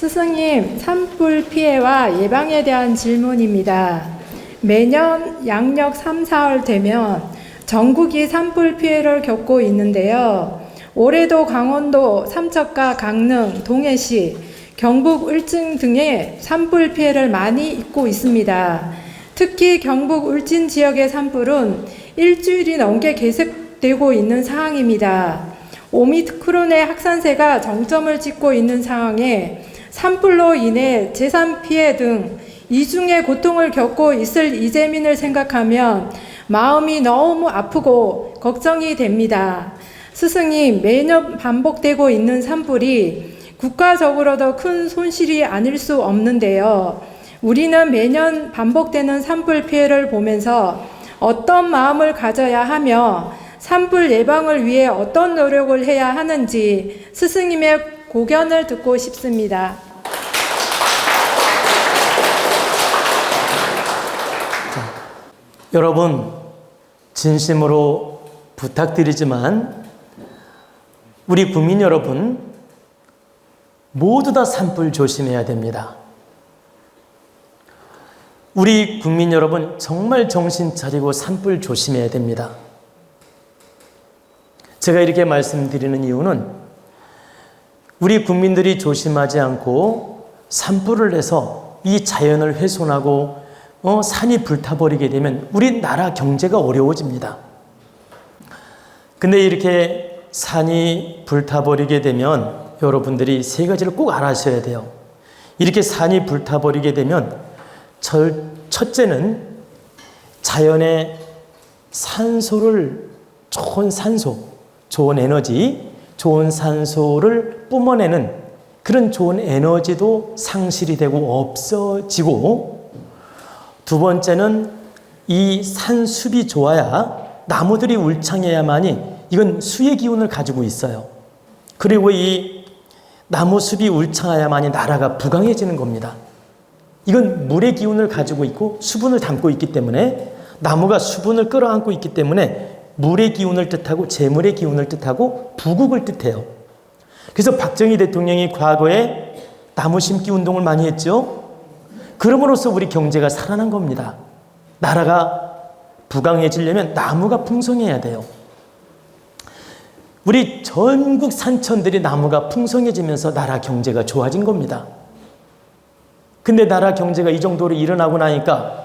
스승님, 산불 피해와 예방에 대한 질문입니다. 매년 양력 3, 4월 되면 전국이 산불 피해를 겪고 있는데요. 올해도 강원도 삼척과 강릉, 동해시, 경북 울진 등의 산불 피해를 많이 입고 있습니다. 특히 경북 울진 지역의 산불은 일주일이 넘게 계속되고 있는 상황입니다. 오미크론의 확산세가 정점을 찍고 있는 상황에 산불로 인해 재산 피해 등 이중의 고통을 겪고 있을 이재민을 생각하면 마음이 너무 아프고 걱정이 됩니다. 스승님, 매년 반복되고 있는 산불이 국가적으로도 큰 손실이 아닐 수 없는데요. 우리는 매년 반복되는 산불 피해를 보면서 어떤 마음을 가져야 하며 산불 예방을 위해 어떤 노력을 해야 하는지 스승님의 고견을 듣고 싶습니다. 여러분, 진심으로 부탁드리지만 우리 국민 여러분 모두 다 산불 조심해야 됩니다. 우리 국민 여러분 정말 정신 차리고 산불 조심해야 됩니다. 제가 이렇게 말씀드리는 이유는 우리 국민들이 조심하지 않고 산불을 해서 이 자연을 훼손하고 산이 불타버리게 되면 우리나라 경제가 어려워집니다. 근데 이렇게 산이 불타버리게 되면 여러분들이 세 가지를 꼭 알아셔야 돼요. 이렇게 산이 불타버리게 되면 첫째는 자연의 산소를, 좋은 산소, 좋은 에너지, 좋은 산소를 뿜어내는 그런 좋은 에너지도 상실이 되고 없어지고, 두 번째는 이 산숲이 좋아야 나무들이 울창해야만이 이건 수의 기운을 가지고 있어요. 그리고 이 나무숲이 울창해야만이 나라가 부강해지는 겁니다. 이건 물의 기운을 가지고 있고 수분을 담고 있기 때문에, 나무가 수분을 끌어안고 있기 때문에 물의 기운을 뜻하고 재물의 기운을 뜻하고 부국을 뜻해요. 그래서 박정희 대통령이 과거에 나무 심기 운동을 많이 했죠. 그럼으로써 우리 경제가 살아난 겁니다. 나라가 부강해지려면 나무가 풍성해야 돼요. 우리 전국 산천들이 나무가 풍성해지면서 나라 경제가 좋아진 겁니다. 근데 나라 경제가 이 정도로 일어나고 나니까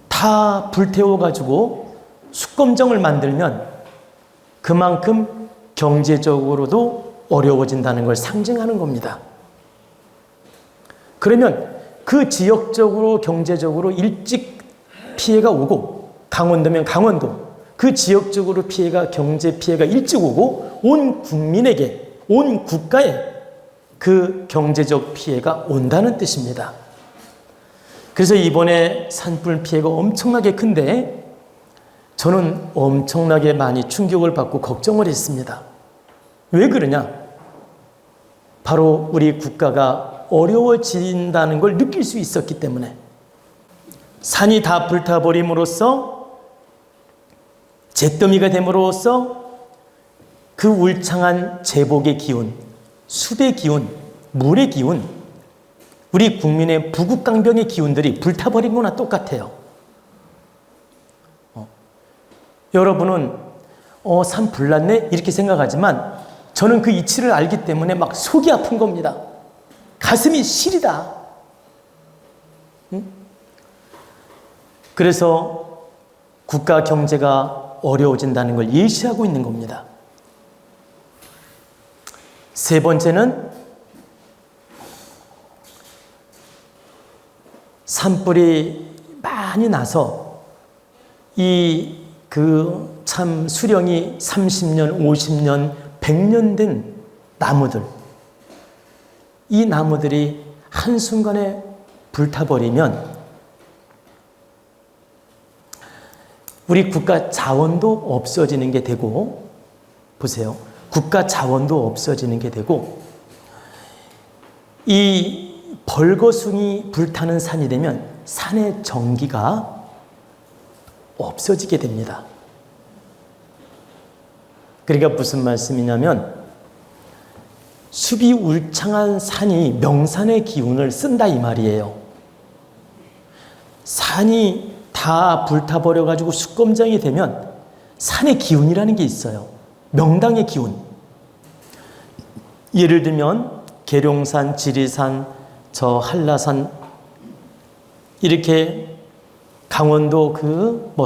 다 불태워가지고 숯검정을 만들면 그만큼 경제적으로도 어려워진다는 걸 상징하는 겁니다. 그러면 그 지역적으로 경제적으로 일찍 피해가 오고, 강원도면 강원도, 그 지역적으로 피해가, 경제 피해가 일찍 오고 온 국민에게, 온 국가에 그 경제적 피해가 온다는 뜻입니다. 그래서 이번에 산불 피해가 엄청나게 큰데 저는 엄청나게 많이 충격을 받고 걱정을 했습니다. 왜 그러냐? 바로 우리 국가가 어려워진다는 걸 느낄 수 있었기 때문에. 산이 다 불타버림으로써, 잿더미가 됨으로써 그 울창한 제복의 기운, 숲의 기운, 물의 기운, 우리 국민의 부국강병의 기운들이 불타버린 거나 똑같아요. 여러분은 산 불났네? 이렇게 생각하지만 저는 그 이치를 알기 때문에 막 속이 아픈 겁니다. 가슴이 시리다. 그래서 국가 경제가 어려워진다는 걸 예시하고 있는 겁니다. 세 번째는 산불이 많이 나서 참 수령이 30년, 50년, 100년 된 나무들, 이 나무들이 한순간에 불타버리면 우리 국가 자원도 없어지는 게 되고, 보세요. 국가 자원도 없어지는 게 되고, 이 벌거숭이 불타는 산이 되면 산의 전기가 없어지게 됩니다. 그러니까 무슨 말씀이냐면 숲이 울창한 산이 명산의 기운을 쓴다 이 말이에요. 산이 다 불타버려가지고 숯검장이 되면 산의 기운이라는 게 있어요. 명당의 기운. 예를 들면 계룡산, 지리산, 저 한라산, 이렇게 강원도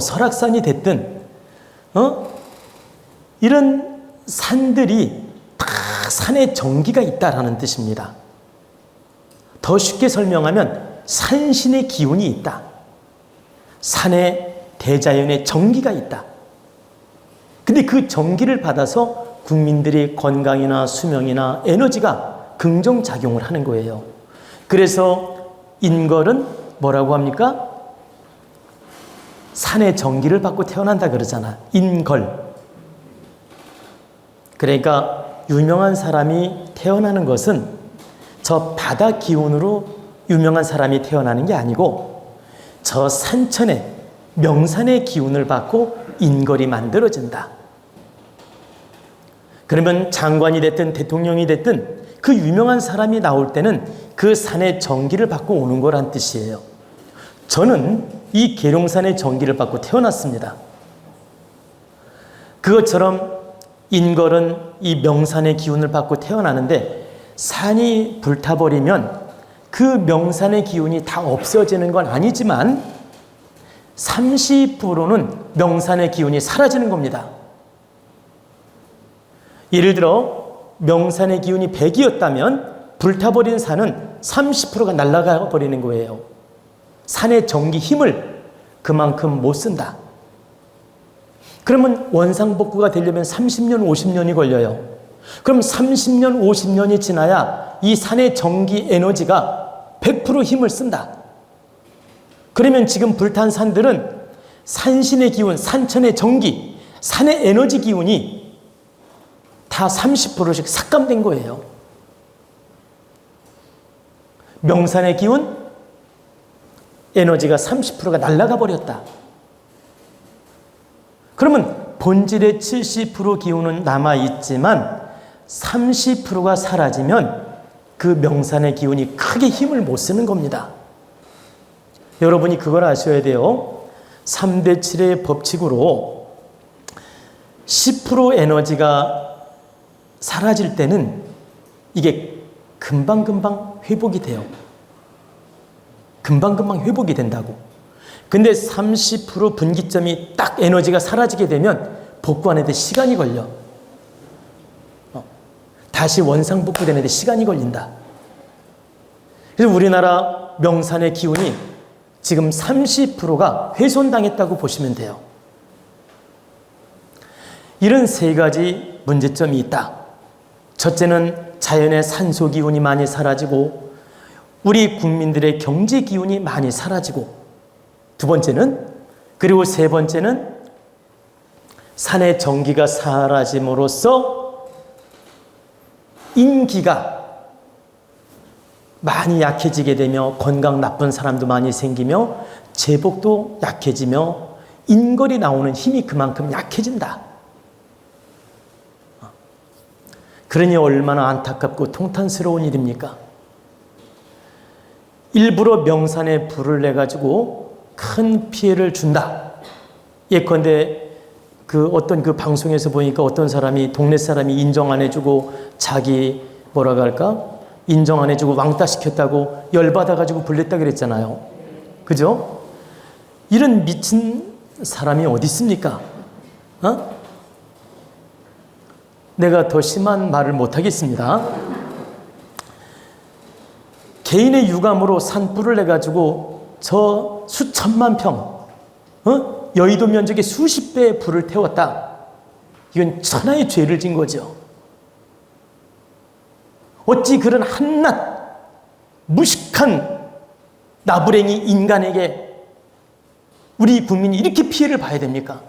설악산이 됐든 이런 산들이 다 산에 정기가 있다라는 뜻입니다. 더 쉽게 설명하면 산신의 기운이 있다. 산에 대자연의 정기가 있다. 근데 그 정기를 받아서 국민들의 건강이나 수명이나 에너지가 긍정작용을 하는 거예요. 그래서 인걸은 뭐라고 합니까? 산의 정기를 받고 태어난다 그러잖아. 인걸. 그러니까 유명한 사람이 태어나는 것은 저 바다 기운으로 유명한 사람이 태어나는 게 아니고 저 산천의 명산의 기운을 받고 인걸이 만들어진다. 그러면 장관이 됐든 대통령이 됐든 그 유명한 사람이 나올 때는 그 산의 정기를 받고 오는 거란 뜻이에요. 저는 이 계룡산의 정기를 받고 태어났습니다. 그것처럼 인걸은 이 명산의 기운을 받고 태어나는데 산이 불타버리면 그 명산의 기운이 다 없어지는 건 아니지만 30%는 명산의 기운이 사라지는 겁니다. 예를 들어 명산의 기운이 100이었다면 불타버린 산은 30%가 날아가 버리는 거예요. 산의 정기 힘을 그만큼 못 쓴다. 그러면 원상복구가 되려면 30년, 50년이 걸려요. 그럼 30년, 50년이 지나야 이 산의 정기 에너지가 100% 힘을 쓴다. 그러면 지금 불탄 산들은 산신의 기운, 산천의 정기, 산의 에너지 기운이 다 30%씩 삭감된 거예요. 명산의 기운, 에너지가 30%가 날아가 버렸다. 그러면 본질의 70% 기운은 남아있지만 30%가 사라지면 그 명산의 기운이 크게 힘을 못 쓰는 겁니다. 여러분이 그걸 아셔야 돼요. 3대 7의 법칙으로 10% 에너지가 사라질 때는 이게 금방금방 회복이 돼요. 금방금방 회복이 된다고. 근데 30% 분기점이 딱 에너지가 사라지게 되면 복구하는데 시간이 걸려. 다시 원상복구되는데 시간이 걸린다. 그래서 우리나라 명산의 기운이 지금 30%가 훼손당했다고 보시면 돼요. 이런 세 가지 문제점이 있다. 첫째는 자연의 산소 기운이 많이 사라지고 우리 국민들의 경제 기운이 많이 사라지고 두 번째는 그리고 세 번째는 산의 정기가 사라짐으로써 인기가 많이 약해지게 되며 건강 나쁜 사람도 많이 생기며 제복도 약해지며 인걸이 나오는 힘이 그만큼 약해진다. 그러니 얼마나 안타깝고 통탄스러운 일입니까? 일부러 명산에 불을 내가지고 큰 피해를 준다. 예컨대 어떤 방송에서 보니까 어떤 사람이 동네 사람이 인정 안 해주고 자기 뭐라고 할까? 인정 안 해주고 왕따 시켰다고 열받아가지고 불냈다 그랬잖아요. 그죠? 이런 미친 사람이 어디 있습니까? 내가 더 심한 말을 못하겠습니다. 개인의 유감으로 산불을 내가지고 저 수천만 평, 여의도 면적의 수십 배의 불을 태웠다. 이건 천하의 죄를 진 거죠. 어찌 그런 한낱 무식한 나부랭이 인간에게 우리 국민이 이렇게 피해를 봐야 됩니까?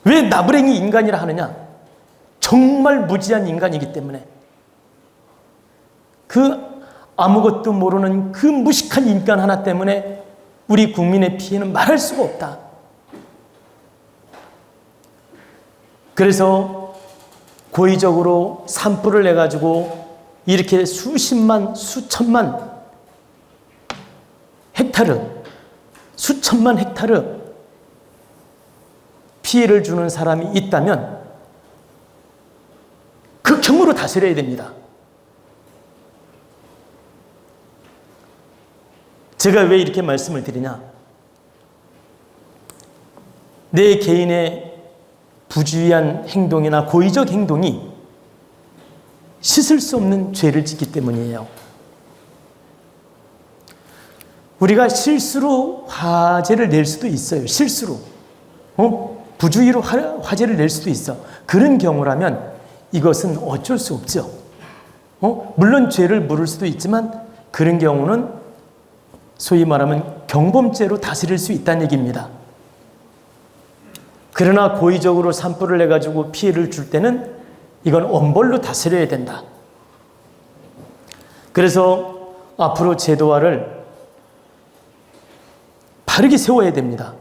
왜 나부랭이 인간이라 하느냐? 정말 무지한 인간이기 때문에 아무것도 모르는 그 무식한 인간 하나 때문에 우리 국민의 피해는 말할 수가 없다. 그래서 고의적으로 산불을 내가지고 이렇게 수십만, 수천만 헥타르, 수천만 헥타르 피해를 주는 사람이 있다면 극형으로 다스려야 됩니다. 제가 왜 이렇게 말씀을 드리냐? 내 개인의 부주의한 행동이나 고의적 행동이 씻을 수 없는 죄를 짓기 때문이에요. 우리가 실수로 화재를 낼 수도 있어요. 실수로. 부주의로 화재를 낼 수도 있어. 그런 경우라면 이것은 어쩔 수 없죠. 물론 죄를 물을 수도 있지만 그런 경우는 소위 말하면 경범죄로 다스릴 수 있다는 얘기입니다. 그러나 고의적으로 산불을 내가지고 피해를 줄 때는 이건 엄벌로 다스려야 된다. 그래서 앞으로 제도화를 바르게 세워야 됩니다.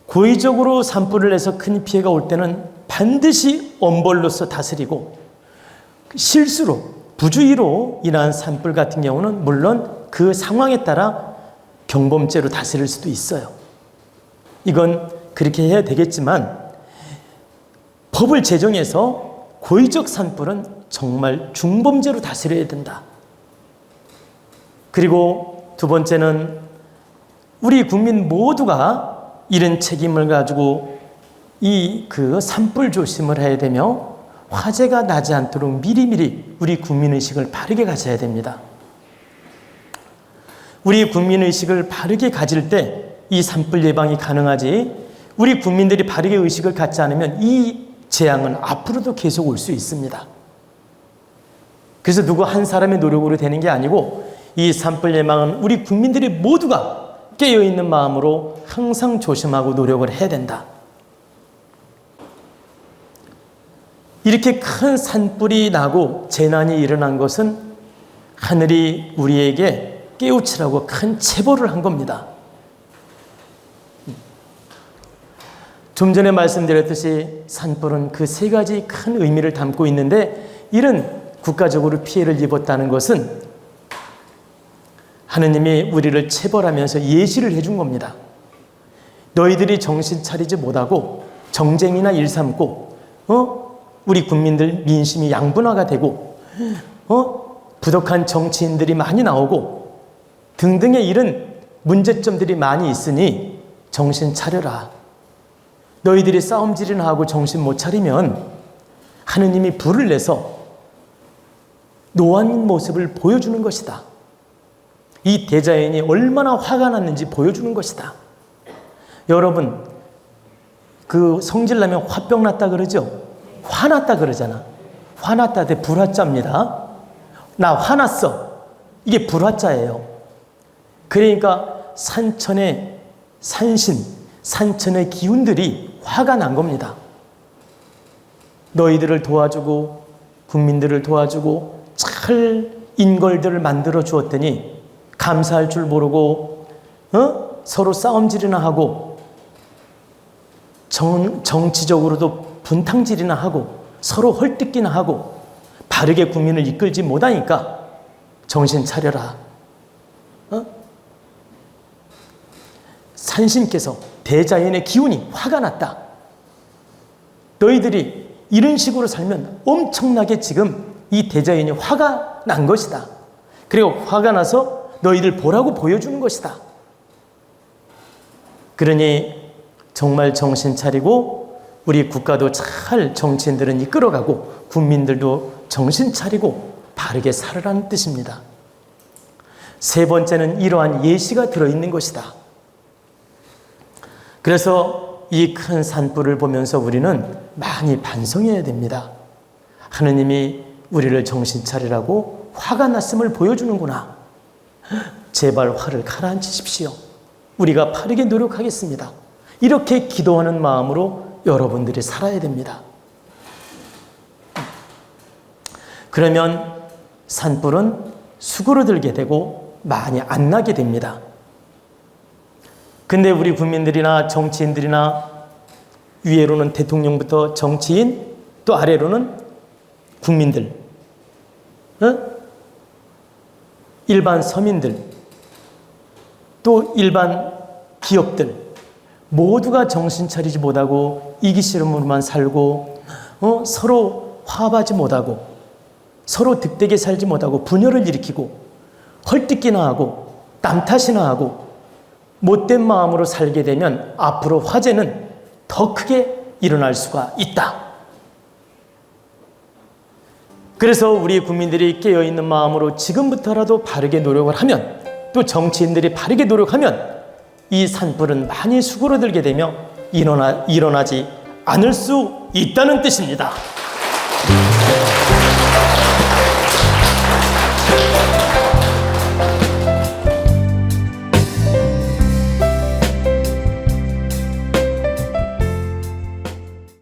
고의적으로 산불을 내서 큰 피해가 올 때는 반드시 엄벌로서 다스리고, 실수로 부주의로 인한 산불 같은 경우는 물론 그 상황에 따라 경범죄로 다스릴 수도 있어요. 이건 그렇게 해야 되겠지만 법을 제정해서 고의적 산불은 정말 중범죄로 다스려야 된다. 그리고 두 번째는 우리 국민 모두가 이런 책임을 가지고 그 산불 조심을 해야 되며 화재가 나지 않도록 미리미리 우리 국민의식을 바르게 가져야 됩니다. 우리 국민의식을 바르게 가질 때 이 산불 예방이 가능하지, 우리 국민들이 바르게 의식을 갖지 않으면 이 재앙은 앞으로도 계속 올 수 있습니다. 그래서 누구 한 사람의 노력으로 되는 게 아니고 이 산불 예방은 우리 국민들이 모두가 깨어있는 마음으로 항상 조심하고 노력을 해야 된다. 이렇게 큰 산불이 나고 재난이 일어난 것은 하늘이 우리에게 깨우치라고 큰 체벌을 한 겁니다. 좀 전에 말씀드렸듯이 산불은 그 세 가지 큰 의미를 담고 있는데, 이런 국가적으로 피해를 입었다는 것은 하느님이 우리를 체벌하면서 예시를 해준 겁니다. 너희들이 정신 차리지 못하고 정쟁이나 일삼고 우리 국민들 민심이 양분화가 되고 부덕한 정치인들이 많이 나오고 등등의 이런 문제점들이 많이 있으니 정신 차려라. 너희들이 싸움질이나 하고 정신 못 차리면 하느님이 불을 내서 노한 모습을 보여주는 것이다. 이 대자연이 얼마나 화가 났는지 보여주는 것이다. 여러분, 그 성질나면 화병 났다 그러죠? 화났다 그러잖아. 화났다 대 불화자입니다. 나 화났어. 이게 불화자예요. 그러니까 산천의 산신, 산천의 기운들이 화가 난 겁니다. 너희들을 도와주고 국민들을 도와주고 잘 인걸들을 만들어 주었더니 감사할 줄 모르고 서로 싸움질이나 하고 정치적으로도 분탕질이나 하고 서로 헐뜯기나 하고 바르게 국민을 이끌지 못하니까 정신 차려라. 산신께서 대자연의 기운이 화가 났다. 너희들이 이런 식으로 살면 엄청나게 지금 이 대자연이 화가 난 것이다. 그리고 화가 나서 너희들 보라고 보여주는 것이다. 그러니 정말 정신 차리고 우리 국가도 잘 정치인들은 이끌어가고 국민들도 정신 차리고 바르게 살아라는 뜻입니다. 세 번째는 이러한 예시가 들어있는 것이다. 그래서 이 큰 산불을 보면서 우리는 많이 반성해야 됩니다. 하느님이 우리를 정신 차리라고 화가 났음을 보여주는구나. 제발 화를 가라앉히십시오. 우리가 바르게 노력하겠습니다. 이렇게 기도하는 마음으로 여러분들이 살아야 됩니다. 그러면 산불은 수그러들게 되고 많이 안 나게 됩니다. 근데 우리 국민들이나 정치인들이나 위에로는 대통령부터 정치인 또 아래로는 국민들, 일반 서민들, 또 일반 기업들 모두가 정신 차리지 못하고 이기심으로만 살고 서로 화합하지 못하고 서로 득되게 살지 못하고 분열을 일으키고 헐뜯기나 하고 남 탓이나 하고 못된 마음으로 살게 되면 앞으로 화재는 더 크게 일어날 수가 있다. 그래서 우리 국민들이 깨어있는 마음으로 지금부터라도 바르게 노력을 하면, 또 정치인들이 바르게 노력하면 이 산불은 많이 수그러들게 되며 일어나지 않을 수 있다는 뜻입니다.